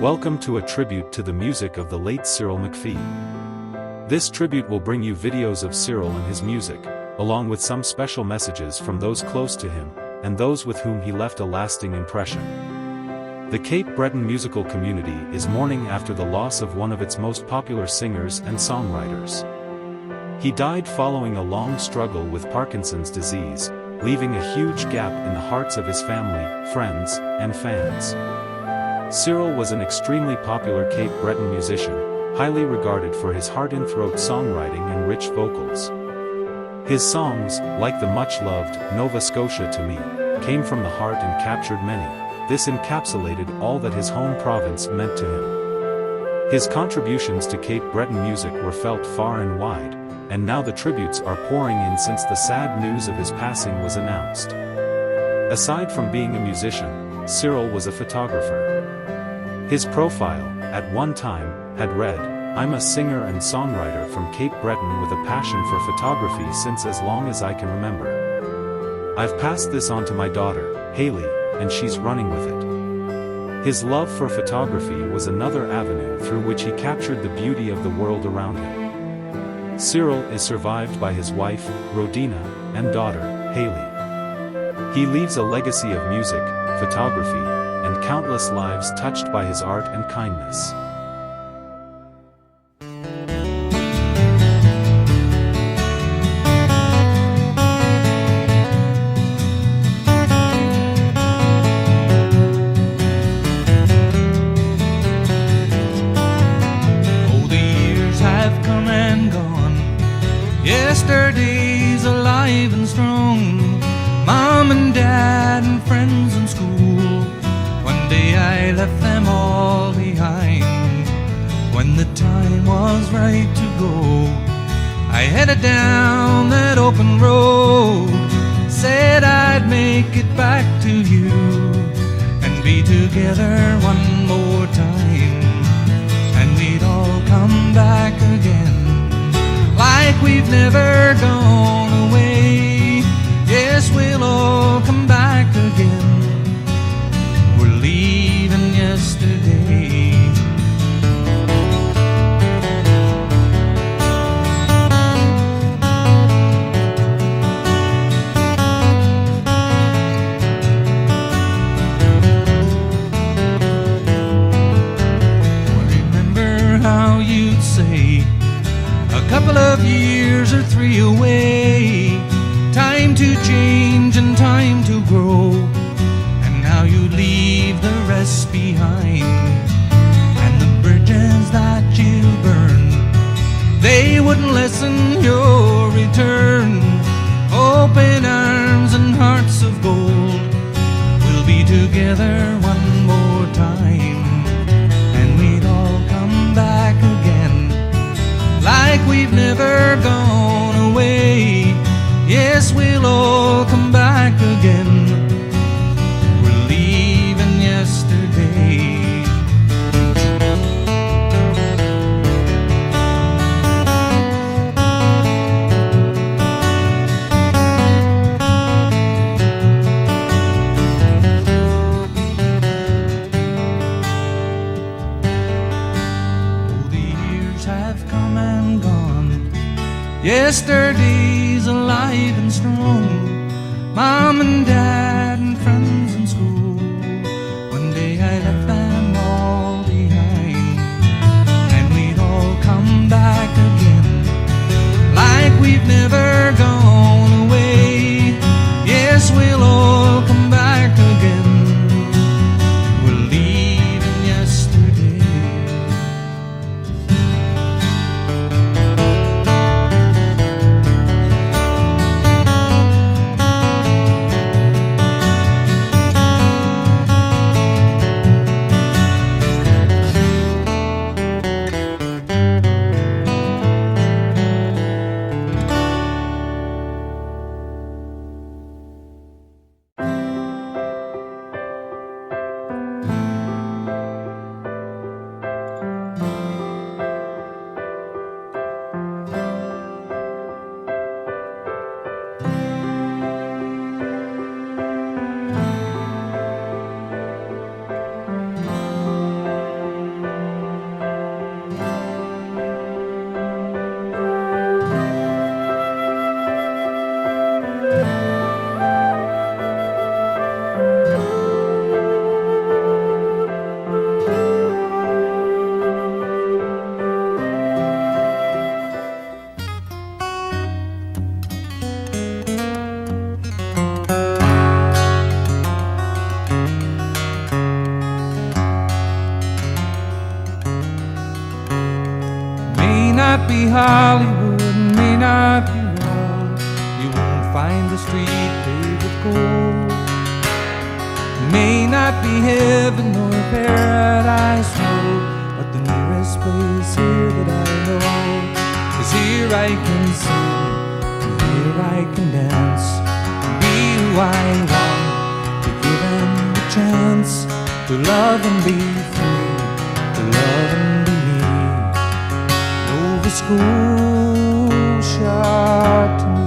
Welcome to a tribute to the music of the late Cyril MacPhee. This tribute will bring you videos of Cyril and his music, along with some special messages from those close to him, and those with whom he left a lasting impression. The Cape Breton musical community is mourning after the loss of one of its most popular singers and songwriters. He died following a long struggle with Parkinson's disease, leaving a huge gap in the hearts of his family, friends, and fans. Cyril was an extremely popular Cape Breton musician, highly regarded for his heart-in-throat songwriting and rich vocals. His songs, like the much-loved Nova Scotia to Me, came from the heart and captured many. This encapsulated all that his home province meant to him. His contributions to Cape Breton music were felt far and wide, and now the tributes are pouring in since the sad news of his passing was announced. Aside from being a musician, Cyril was a photographer. His profile, at one time, had read, "I'm a singer and songwriter from Cape Breton with a passion for photography since as long as I can remember. I've passed this on to my daughter, Haley, and she's running with it." His love for photography was another avenue through which he captured the beauty of the world around him. Cyril is survived by his wife, Rodina, and daughter, Haley. He leaves a legacy of music, photography, and countless lives touched by his art and kindness. Oh, the years have come and gone. Yesterday's alive and strong. Mom and dad and friends in school. One day I left them all behind. When the time was right to go, I headed down that open road. Said I'd make it back to you and be together one more time. And we'd all come back again, like we've never gone away. Yes, we'll all come back again. We're leaving yesterday. I remember how you'd say, a couple of years or 3 away, time to change and time to grow. And now you leave the rest behind. And the bridges that you burned, they wouldn't lessen your return. Open arms and hearts of gold, we'll be together one more time. And we'd all come back again, like we've never gone away. Yes, we'll all come back again. We're leaving yesterday. Oh, the years have come and gone. Yesterday's alive and strong. Mom and dad and friends in school. One day I left them all behind. And we'd all come back again, like we've never gone away. Yes, we'll all come back again. We're leaving yesterday. not be Hollywood, may not be Rome. You won't find the street paved with gold. May not be heaven or paradise road, but the nearest place here that I know is here I can sing, and here I can dance, and be who I want, be given the chance to love and be free, to love and be me. Nova Scotia to me.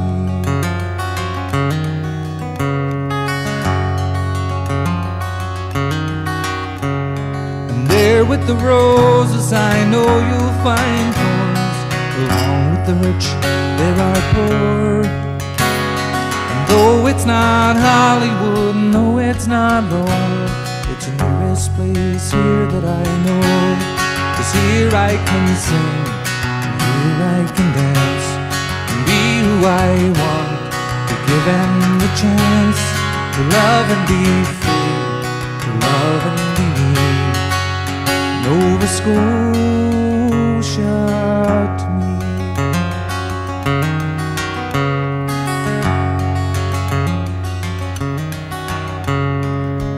There with the roses I know you'll find thorns. Along with the rich there are poor. And though it's not Hollywood, no it's not Rome, it's the nearest place here that I know. 'Cause here I can sing, and here I can dance, and be who I want, be given the chance to love and be free, to love and be me. Nova Scotia to me.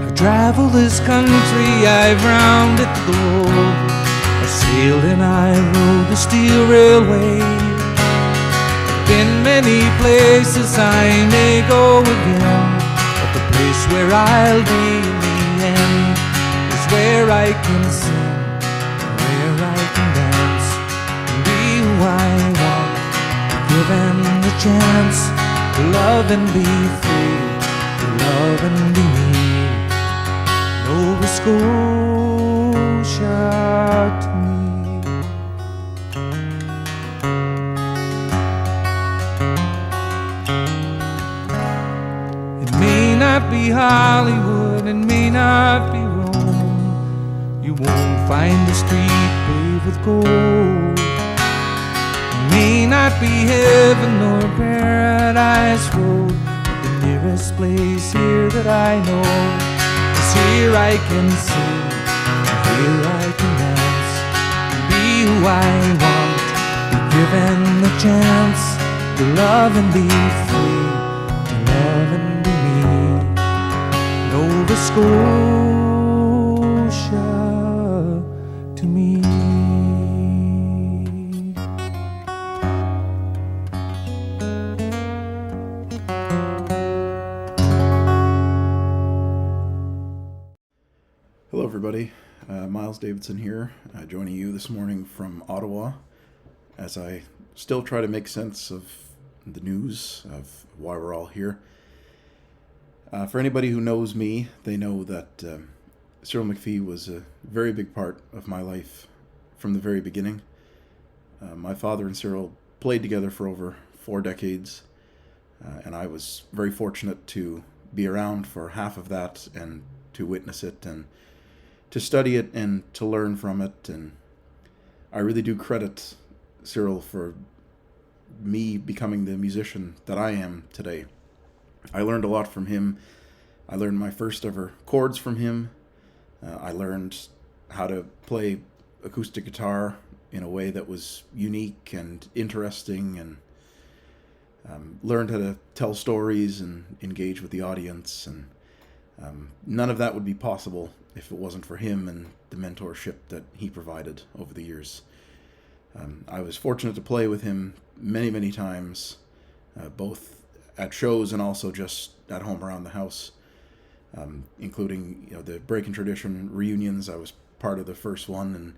I've traveled this country, I've rounded the globe. I sailed and I rode the steel railway. I've been many places, I may go again, but the place where I'll be in the end is where I can sing, I can dance, and be who I want, be given the chance to love and be free, to love and be me. Nova Scotia to me. It may not be Hollywood, it may not be Rome. You won't find the street paved with gold. It may not be heaven or paradise road, but the nearest place here that I know is here I can sing, and here I can dance, and be who I want, be given the chance to love and be free, to love and be me. Nova Scotia to me. Hello everybody, Miles Davidson here, joining you this morning from Ottawa as I still try to make sense of the news, of why we're all here. For anybody who knows me, they know that Cyril MacPhee was a very big part of my life from the very beginning. My father and Cyril played together for over 4 decades, and I was very fortunate to be around for half of that and to witness it and to study it and to learn from it. And I really do credit Cyril for me becoming the musician that I am today. I learned a lot from him. I learned my first ever chords from him. I learned how to play acoustic guitar in a way that was unique and interesting, and learned how to tell stories and engage with the audience. And none of that would be possible if it wasn't for him and the mentorship that he provided over the years. I was fortunate to play with him many, many times, both at shows and also just at home around the house, including the Breaking Tradition reunions. I was part of the first one and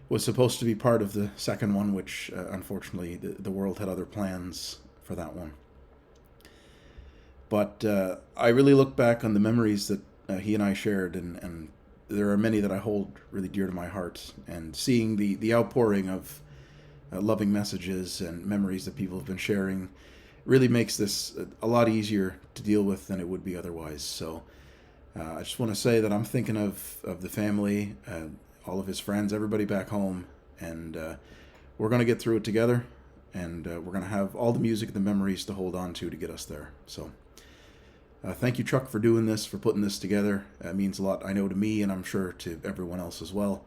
was supposed to be part of the second one, which unfortunately the world had other plans for that one. But I really look back on the memories that he and I shared, and there are many that I hold really dear to my heart. And seeing the outpouring of loving messages and memories that people have been sharing really makes this a lot easier to deal with than it would be otherwise. So I just want to say that I'm thinking of the family, all of his friends, everybody back home, and we're going to get through it together, and we're going to have all the music and the memories to hold on to get us there. So thank you, Chuck, for doing this, for putting this together. It means a lot, I know, to me, and I'm sure to everyone else as well.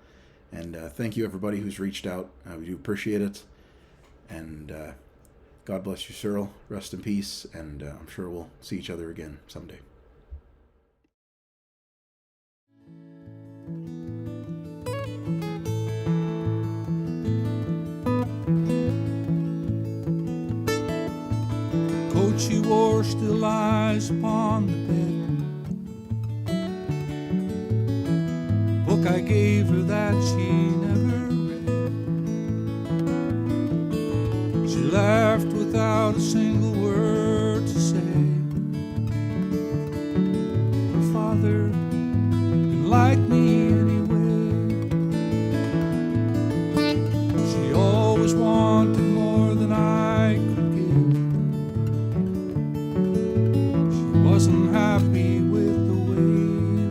And thank you, everybody who's reached out. We do appreciate it. And God bless you, Cyril. Rest in peace, and I'm sure we'll see each other again someday. Coat she wore still lies upon the bed. Book I gave her that she never read. She laughed without a single word to say. Her father didn't like me anyway. She always wanted more than I could give. She wasn't happy with the way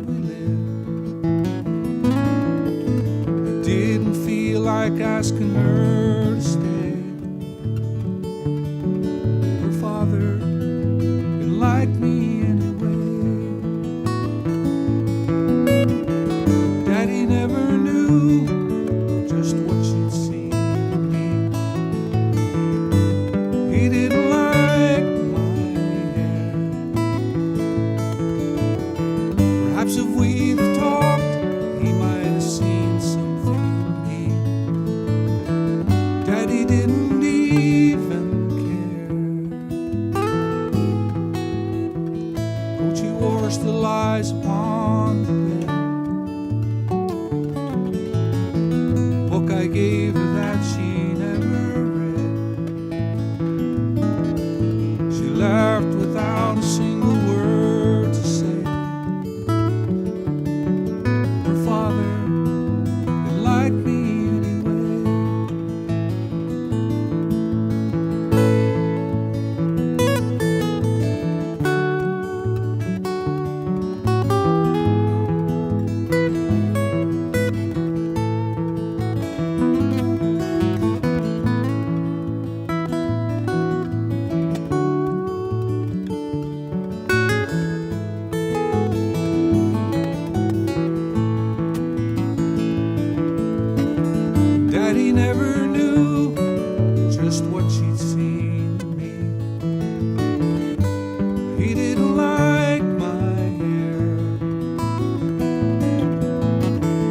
we lived. It didn't feel like asking her to stay. Her father didn't like me anyway. Daddy never knew just what she'd seen in me. He didn't like my hair. Perhaps if we'd have talked, he might have seen something in me. Daddy didn't even care. Coat she wore still lies upon the bed. Book I gave her that she never read. She laughed without a single word to say. Her father didn't like me anyway. Daddy never knew just what she'd seen in me. He didn't like my hair.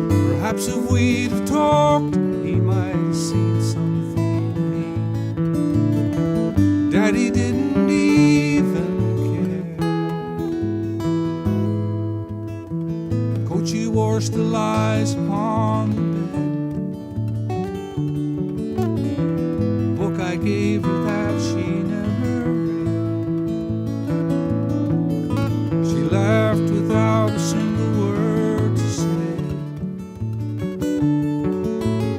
Perhaps if we'd have talked, he might have seen something in me. Daddy didn't even care. Coat she wore still lies upon the bed. Book I gave her that she never read. She laughed without a single word to say.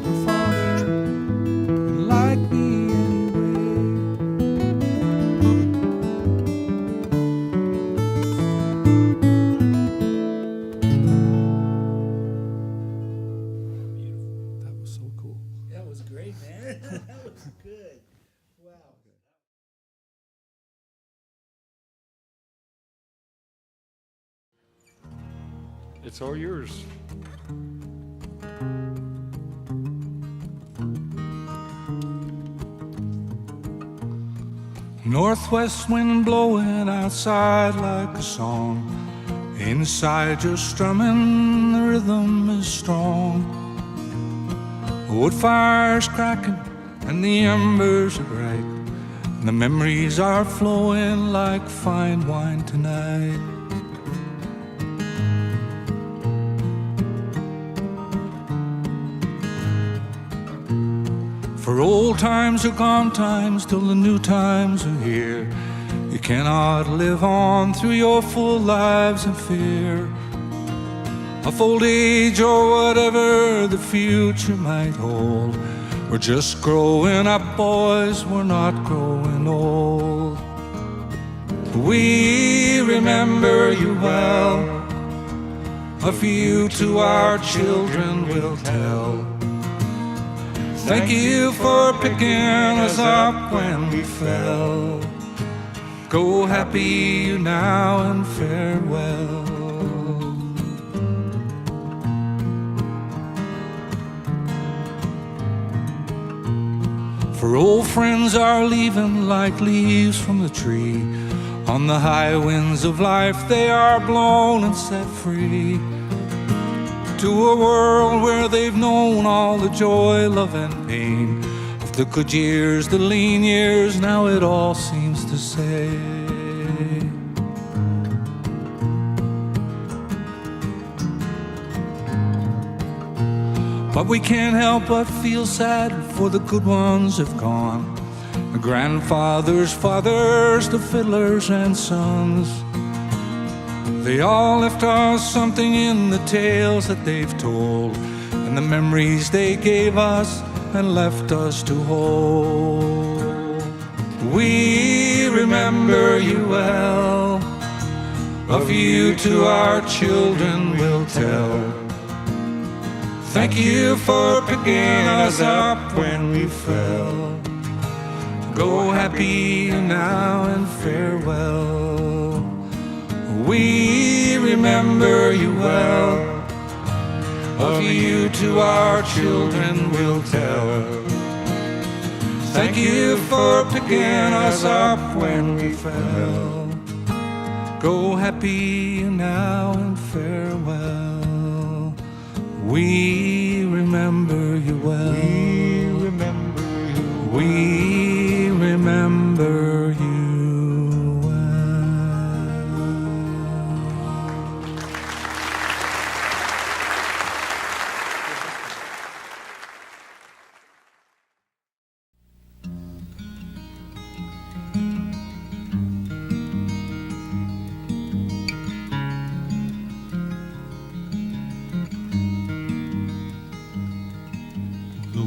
Her father didn't like me anyway. That was so cool. That was great, man. That was good. Wow. It's all yours. Northwest wind blowing outside like a song. Inside you're strumming, the rhythm is strong. Wood fire's cracking and the embers are bright. And the memories are flowing like fine wine tonight. For old times are gone times till the new times are here. You cannot live on through your full lives in fear of old age or whatever the future might hold. We're just growing up, boys, we're not growing old. We remember you well, of you to our children we'll tell. Thank you for picking us up when we fell. Go happy you now and farewell. For old friends are leaving like leaves from the tree. On the high winds of life they are blown and set free to a world where they've known all the joy, love and pain of the good years, the lean years. Now it all seems to say, but we can't help but feel sad, for the good ones have gone. The grandfathers, fathers, the fiddlers and sons. They all left us something in the tales that they've told, and the memories they gave us and left us to hold. We remember you well, of you to our children we'll tell. Thank you for picking us up when we fell. Go happy now and farewell. We remember you well, of you to our children we'll tell. Thank you for picking us up when we fell. Go happy now and farewell. We remember you well. We remember you well. We remember you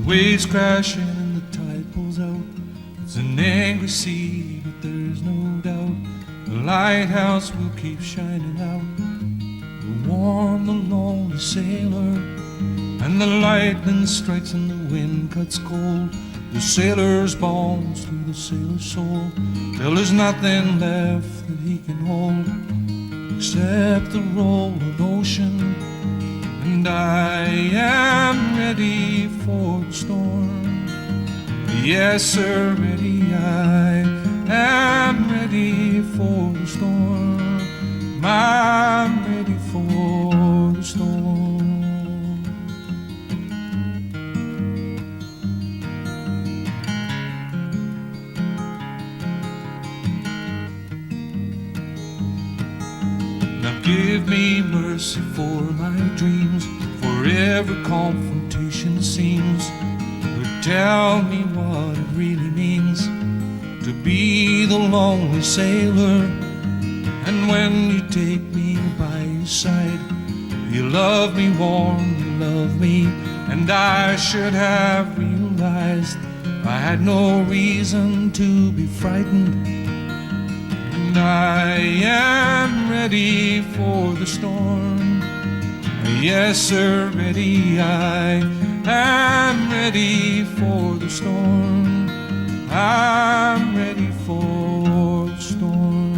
waves crashing and the tide pulls out. It's an angry sea, but there's no doubt the lighthouse will keep shining out. Will warm the lonely sailor, and the lightning strikes and the wind cuts cold. The sailor's bones through the sailor's soul, till there's nothing left that he can hold except the rolling ocean. And I am ready for the storm. Yes, sir, ready. I am ready for the storm. I'm ready for the storm. Now give me mercy for my dreams, for every confrontation seems to tell me what it really means to be the lonely sailor. And when you take me by your side, you love me warm, you love me, and I should have realized I had no reason to be frightened. And I am ready for the storm. Yes, sir, ready. I am ready for the storm. I'm ready for the storm.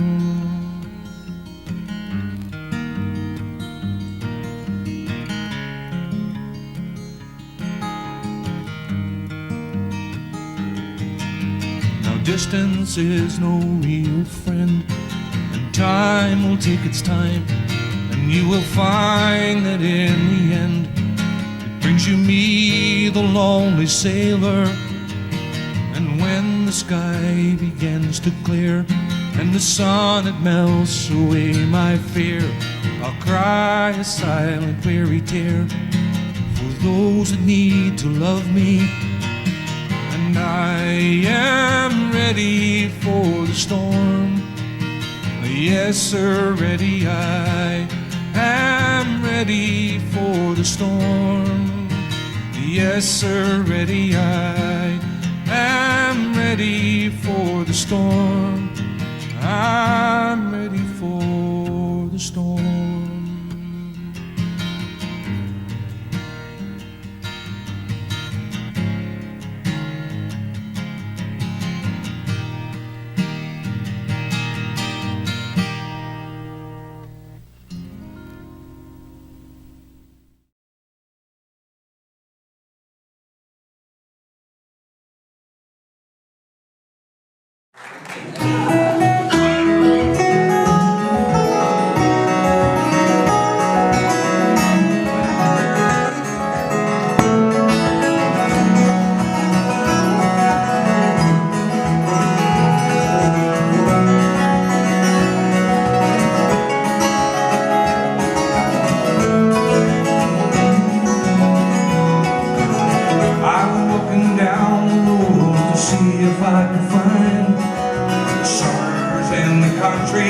Now distance is no real friend, and time will take its time. You will find that in the end it brings you me, the lonely sailor. And when the sky begins to clear and the sun it melts away my fear, I'll cry a silent weary tear for those that need to love me. And I am ready for the storm. Yes, sir, ready. I am ready for the storm. Yes, sir, ready. I am ready for the storm. I'm ready for the storm.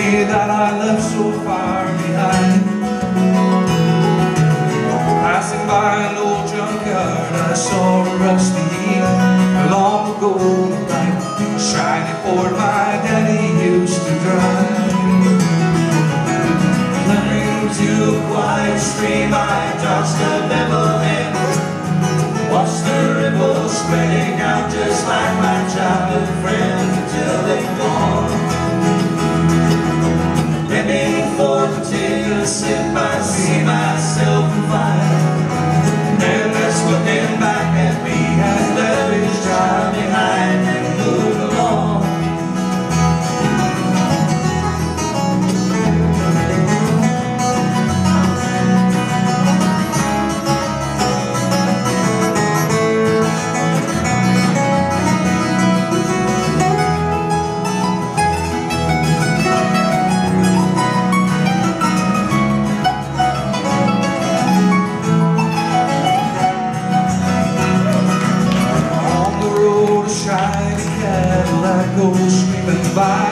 That I left so far behind. Passing by an old junkyard, I saw a rusty heap long ago, like a shiny Ford my daddy used to drive. Coming to a quiet stream, I tossed a pebble in, watched the ripples spreading out just like my childhood friends until they're gone. For to take a sip, I see myself find. And that's looking back at me has left his child behind and moved along. Goes sweeping by.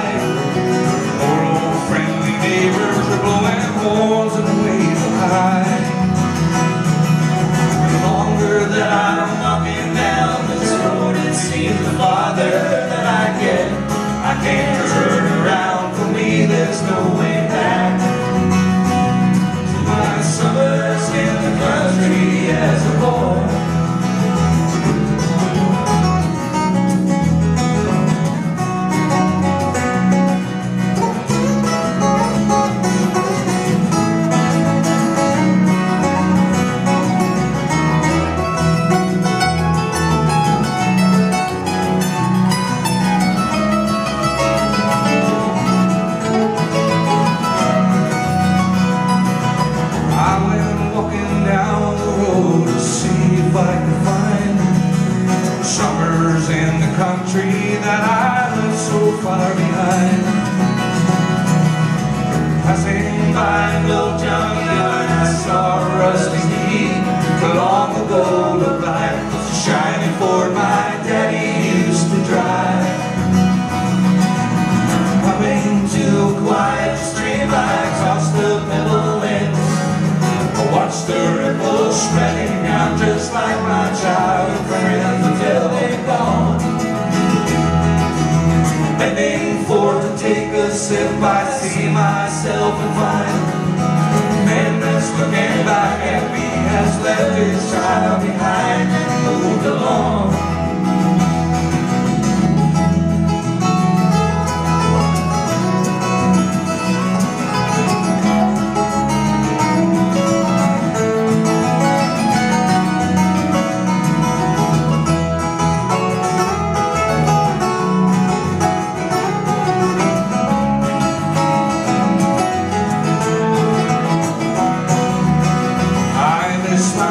Poor old friendly neighbors are blowing horns and waving high. The longer that I'm walking down this road, it seems the farther that I get. I can't turn around, for me there's no way back. To my summers in the country as a boy. That I left so far behind. Passing by an old junkyard, I saw a rusty heap long ago looked like a shiny Ford my daddy used to drive. Coming to a quiet stream, I tossed the pebble in. I watched the ripples spreading out just like my childhood friends until they're gone. Bending forward to take a sip, I see myself and find. Man that's looking back at me has left his child behind and moved along.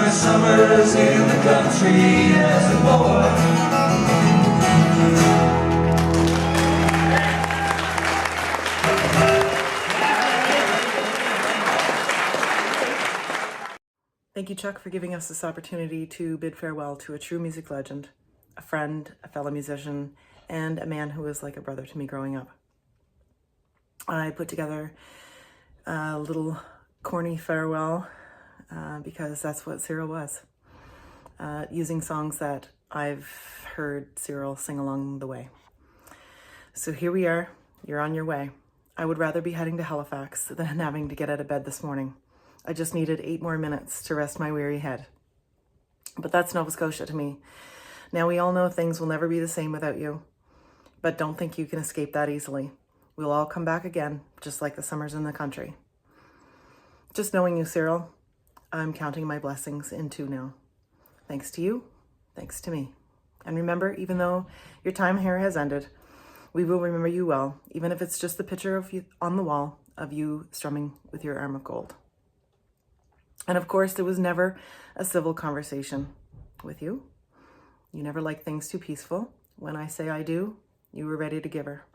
Summers in the country as a boy. Thank you, Chuck, for giving us this opportunity to bid farewell to a true music legend, a friend, a fellow musician, and a man who was like a brother to me growing up. I put together a little corny farewell because that's what Cyril was, using songs that I've heard Cyril sing along the way. So here we are, you're on your way. I would rather be heading to Halifax than having to get out of bed this morning. I just needed 8 more minutes to rest my weary head. But that's Nova Scotia to me. Now we all know things will never be the same without you, but don't think you can escape that easily. We'll all come back again, just like the summers in the country. Just knowing you, Cyril, I'm counting my blessings in 2 now. Thanks to you, thanks to me. And remember, even though your time here has ended, We will remember you well, even if it's just the picture of you on the wall of you strumming with your arm of gold. And of course, there was never a civil conversation with you. You never liked things too peaceful. When I say I do, you were ready to give her.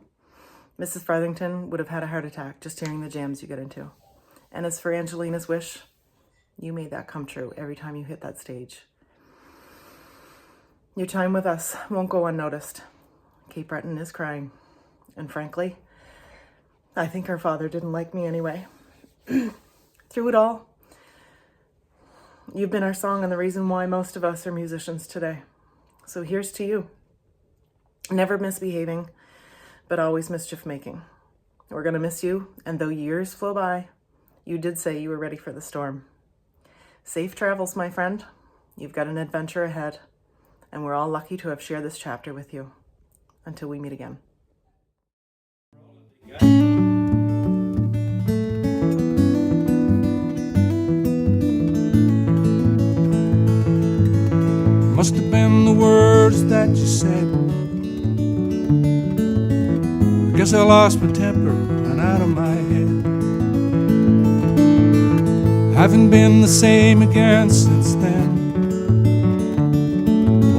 Mrs. Farthington would have had a heart attack just hearing the jams you get into. And as for Angelina's wish, you made that come true every time you hit that stage. Your time with us won't go unnoticed. Kate Breton is crying. And frankly, I think her father didn't like me anyway. Through it all, you've been our song and the reason why most of us are musicians today. So here's to you. Never misbehaving, but always mischief making. We're going to miss you, and though years flow by, you did say you were ready for the storm. Safe travels, my friend. You've got an adventure ahead, and we're all lucky to have shared this chapter with you. Until we meet again. Must have been the words that you said. I guess I lost my temper and out of my head. Haven't been the same again since then.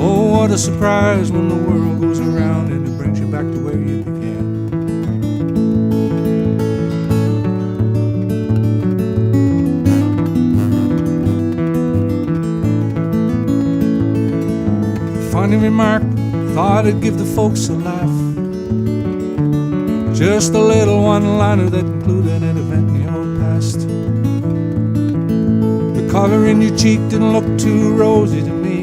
Oh, what a surprise when the world goes around and it brings you back to where you began. Funny remark, thought I'd give the folks a laugh. Just a little one-liner that included an event in the old past. The color in your cheek didn't look too rosy to me.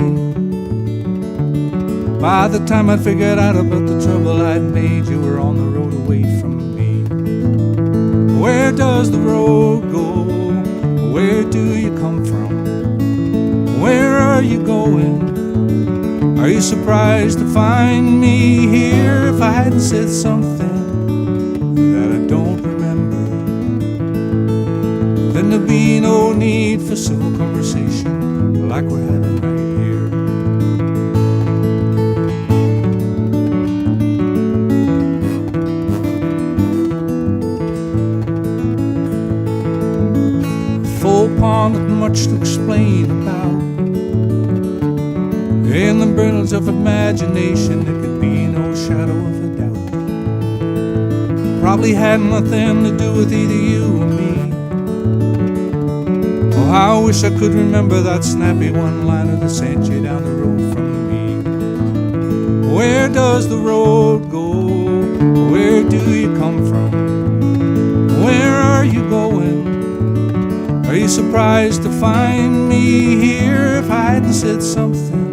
By the time I'd figured out about the trouble I'd made, you were on the road away from me. Where does the road go? Where do you come from? Where are you going? Are you surprised to find me here? If I hadn't said something that I don't remember, then there'd be no need for civil conversation like we're having right here. Full pond with much to explain about. In the brilliance of imagination, there could be no shadow of a doubt. Probably had nothing to do with either you or me. Oh, how I wish I could remember that snappy one-liner that sent you down the road from me. Where does the road go? Where do you come from? Where are you going? Are you surprised to find me here? If I hadn't said something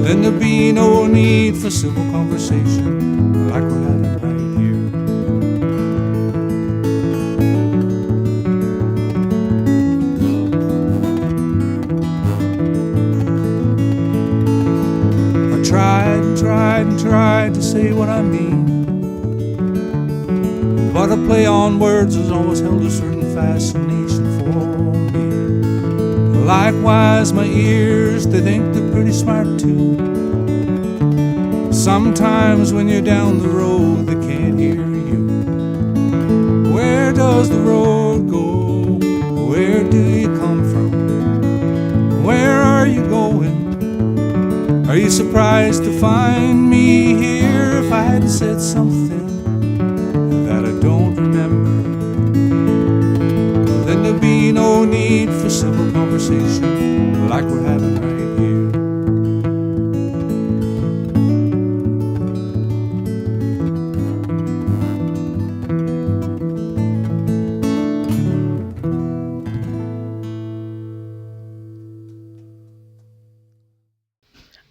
then there'd be no need for civil conversation like we're having right here. I tried and tried and tried to say what I mean, but a play on words has always held a certain fascination for me. Likewise, my ears, they think they're pretty smart too. Sometimes when you're down the road, they can't hear you. Where does the road go? Where do you come from? Where are you going? Are you surprised to find me here? If I hadn't said something that I don't remember, then there'd be no need for civil conversation like we're having right here.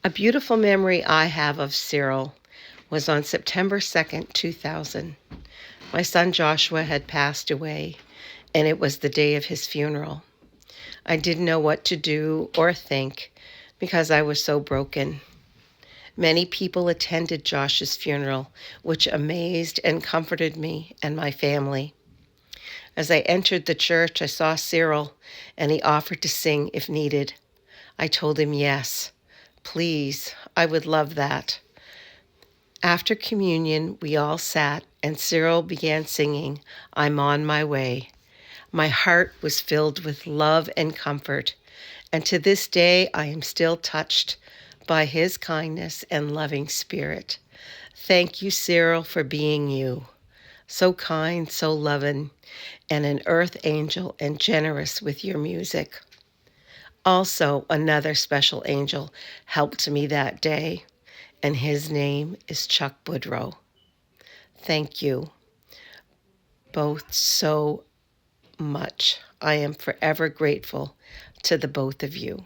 A beautiful memory I have of Cyril was on September 2nd, 2000. My son Joshua had passed away, and it was the day of his funeral. I didn't know what to do or think because I was so broken. Many people attended Josh's funeral, which amazed and comforted me and my family. As I entered the church, I saw Cyril, and he offered to sing if needed. I told him yes. Please, I would love that. After communion, we all sat and Cyril began singing, I'm on my way. My heart was filled with love and comfort, and to this day I am still touched by his kindness and loving spirit. Thank you, Cyril, for being you. So kind, so loving, and an earth angel and generous with your music. Also, another special angel helped me that day, and his name is Chuck Boudreau. Thank you both so much. I am forever grateful to the both of you.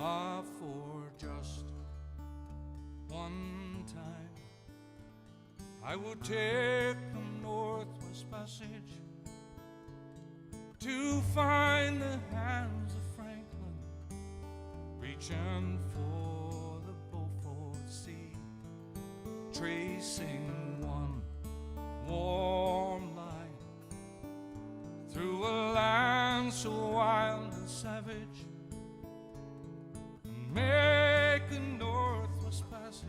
Ah, for just one time I would take the Northwest Passage to find the hands of Franklin reaching for the Beaufort Sea, tracing one warm line through a land so wild and savage, make a Northwest Passage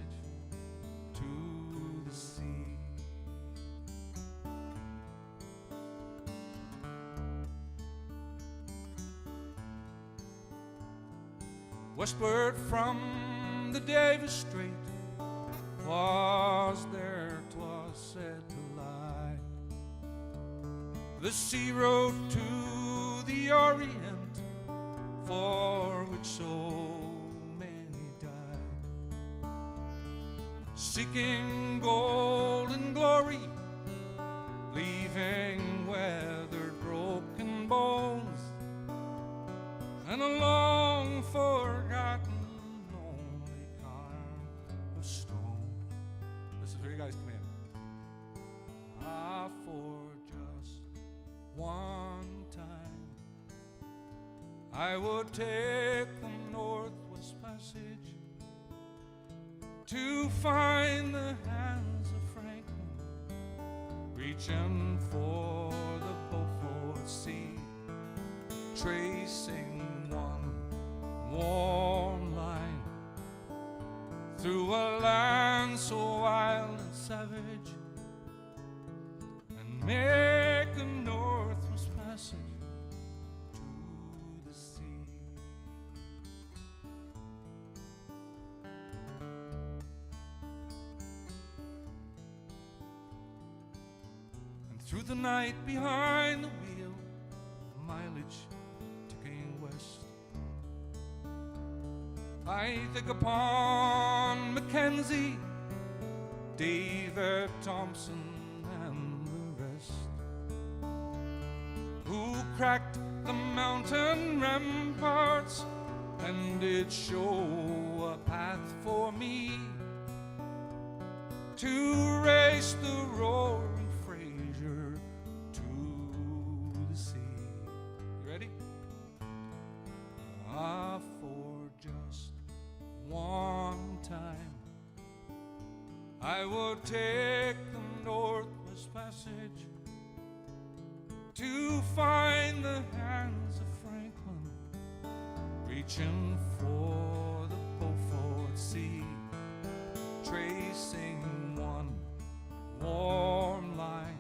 to the sea. Westward from the Davis Strait was there, 'twas said, to lie the sea road to the Orient, for which so seeking gold and glory, leaving weathered broken bones and a long forgotten lonely cairn of stone. This is where you guys come in. Ah, for just one time I would take the Northwest Passage to find the hands of Franklin reaching for the Beaufort Sea, tracing one warm line through a land so wild and savage, and make a Northwest Passage to the sea. Through the night behind the wheel, mileage ticking west, I think upon Mackenzie, David Thompson, and the rest, who cracked the mountain ramparts and did show a path for me to race the roaring to the sea. You ready? Ah, for just one time I would take the Northwest Passage to find the hands of Franklin reaching for the Beaufort Sea, tracing one warm line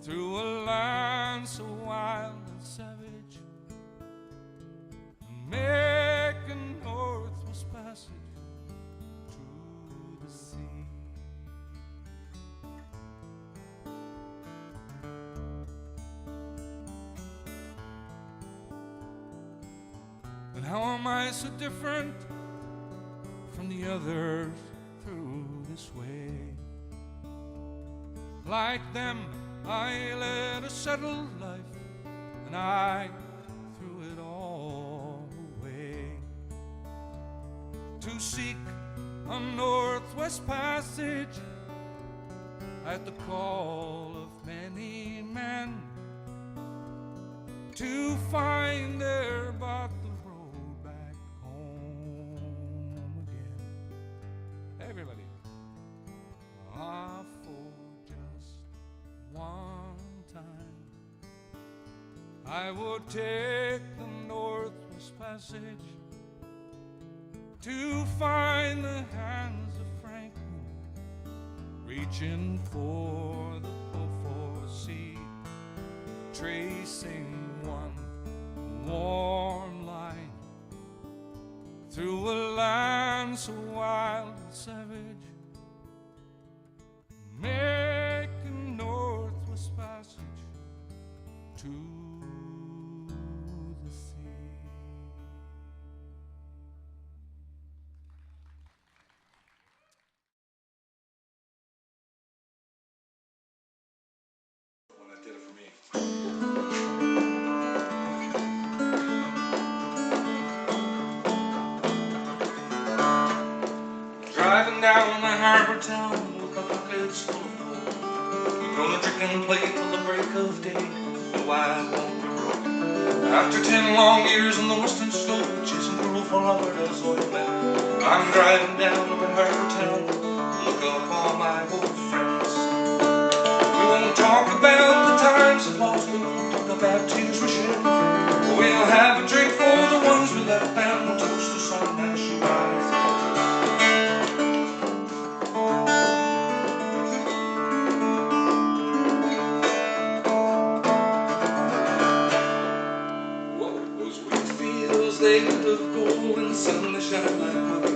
through a land so wild and savage, and make a Northwest Passage to the sea. And how am I so different from the others through this way? Like them, I led a settled life, and I threw it all away to seek a northwest passage at the call of many men, to find there but the road back home again. Everybody. Ah, for just one time I would take the northwest passage to find the hands of Franklin reaching for the Beaufort Sea, tracing one warm line through a land so wild and savage, making northwest passage to the sea. One that did it for me. Driving down the Harbour town with my pockets full of gold, we're gonna drink and play till the break of day. No, I won't be broke. After 10 long years in the western slope, chasing girl for Alberta's oil men, I'm driving down over Harbour town to look up all my old friends. We won't talk about the times that lost, we won't talk about tears we shed. We'll have a drink for the ones we left and we'll toast the sun as she rises. They look gold and suddenly shine like money.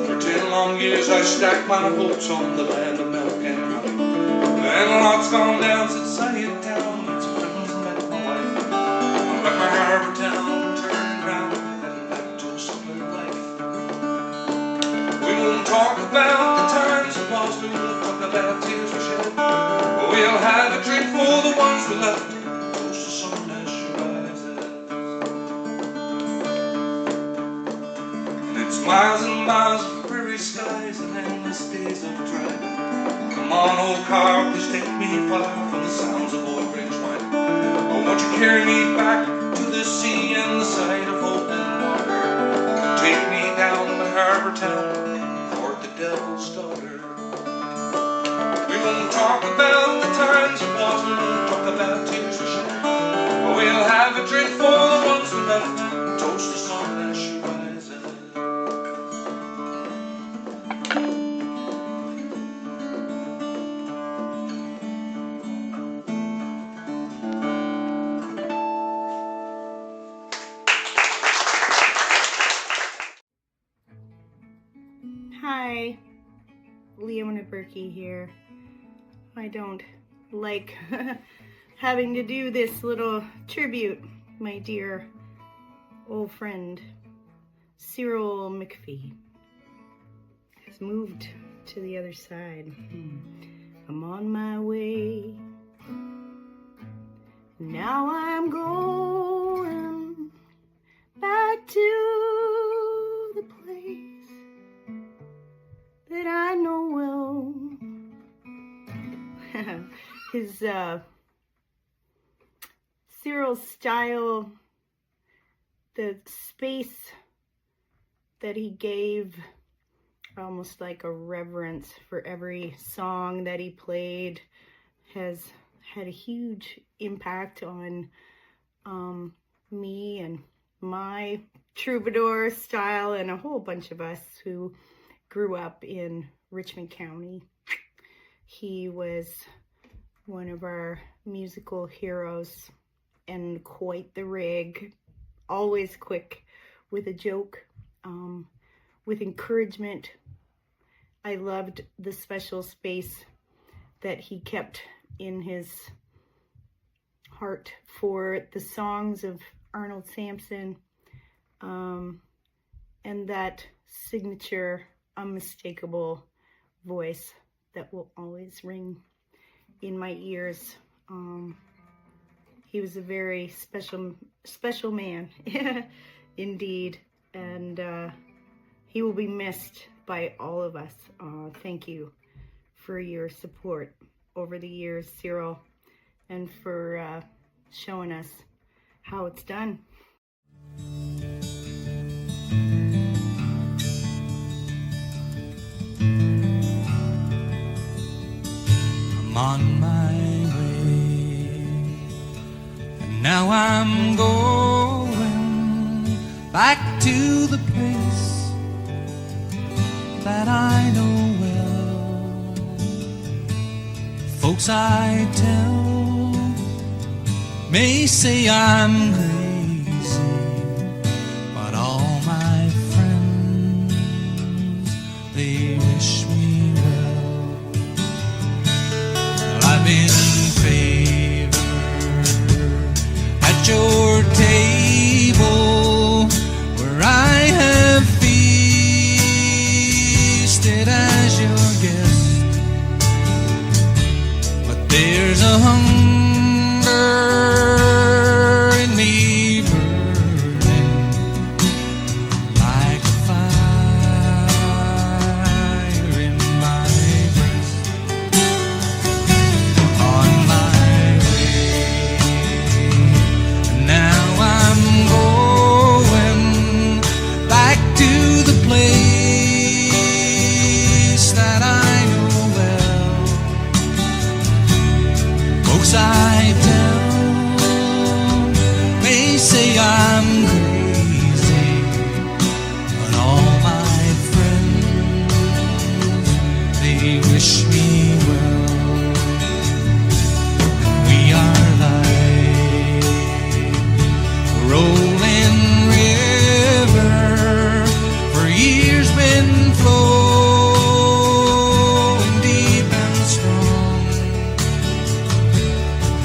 For 10 long years I stacked my hopes on the land of milk and honey. And a lot's gone down since I hit town, met some friends and met my wife. I left my Harbour town, turning round, heading back to a simpler life. We won't talk about the times we lost, we won't talk about tears we shed. We'll have a drink for the ones we left, toast the sun as she rises. Miles and miles of prairie skies and endless days of driving. Come on, old car, please take me far from the sounds of old range wine. Oh, won't you carry me back to the sea and the sight of open water? Take me down to Harbour town, Fort the Devil's Daughter. We won't talk about the times of lost, we won't talk about tears we shed. We'll have a drink for the ones we left, toast the sun as she rises. Hi, Leona Berkey here. I don't like having to do this little tribute. My dear old friend Cyril MacPhee has moved to the other side. I'm on my way. Now I'm going back to the place that I know well. His Cyril's style, the space that he gave, almost like a reverence for every song that he played, has had a huge impact on me and my troubadour style and a whole bunch of us who grew up in Richmond County. He was one of our musical heroes and quite the rig, always quick with a joke, with encouragement. I loved the special space that he kept in his heart for the songs of Arnold Sampson, and that signature, unmistakable voice that will always ring in my ears. He was a very special man, indeed, and he will be missed by all of us. Thank you for your support over the years, Cyril, and for showing us how it's done. I'm on my way, and now I'm going back to the place that I know well. Folks I tell may say I'm crazy, but all my friends, they wish me well. I've been favored at your table, where I have feasted as your guest, but there's a hunger in me burning like a fire in my breast. On my way, and now I'm going back to the place that I know well. Folks I tell may say I'm crazy, but all my friends, they wish me well. We are like a rolling river, for years been flowing deep and strong.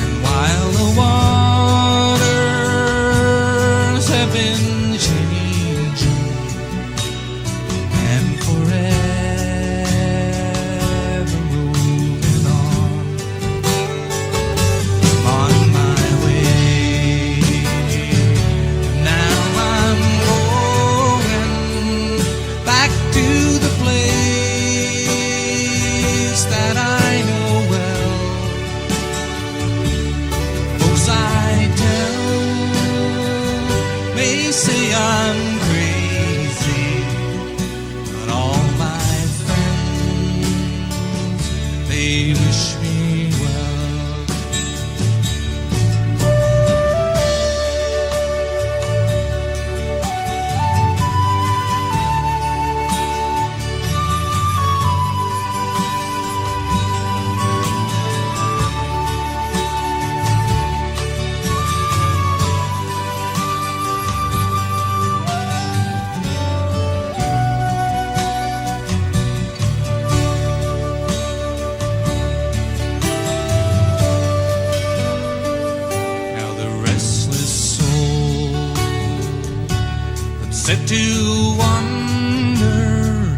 And while the waters have been changing, and forever moving on my way. Now I'm going back to the place that I know well. Folks I tell may say I'm crazy, but all my friends, they wish me well. Now the restless soul that's set to wander,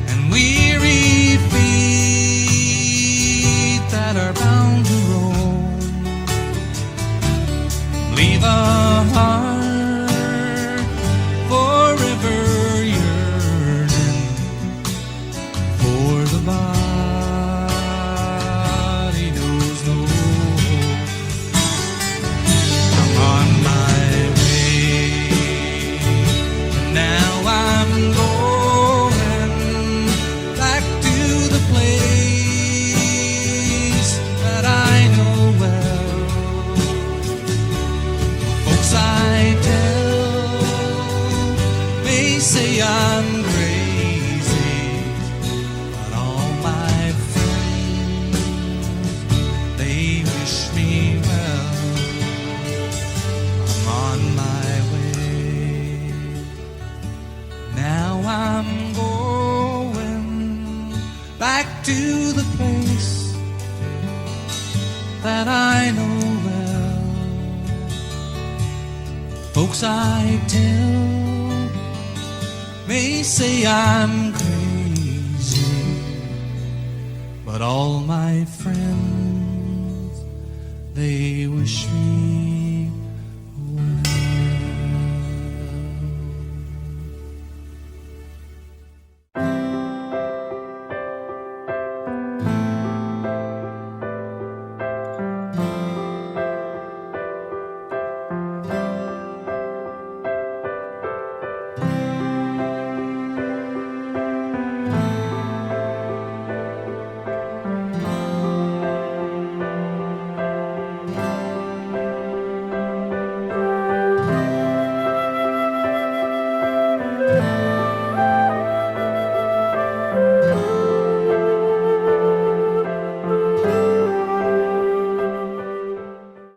and weary feet that are bound to roam, leave a heart forever yearning for the body knows no hope. I'm on my way, and now I'm going back to the place that I know well. Folks I tell may say I'm crazy, but all my friends, they wish me well. I'm on my way. Now I'm going back to the place that I know well. Folks I tell may say I'm crazy, but all my friends, They wish me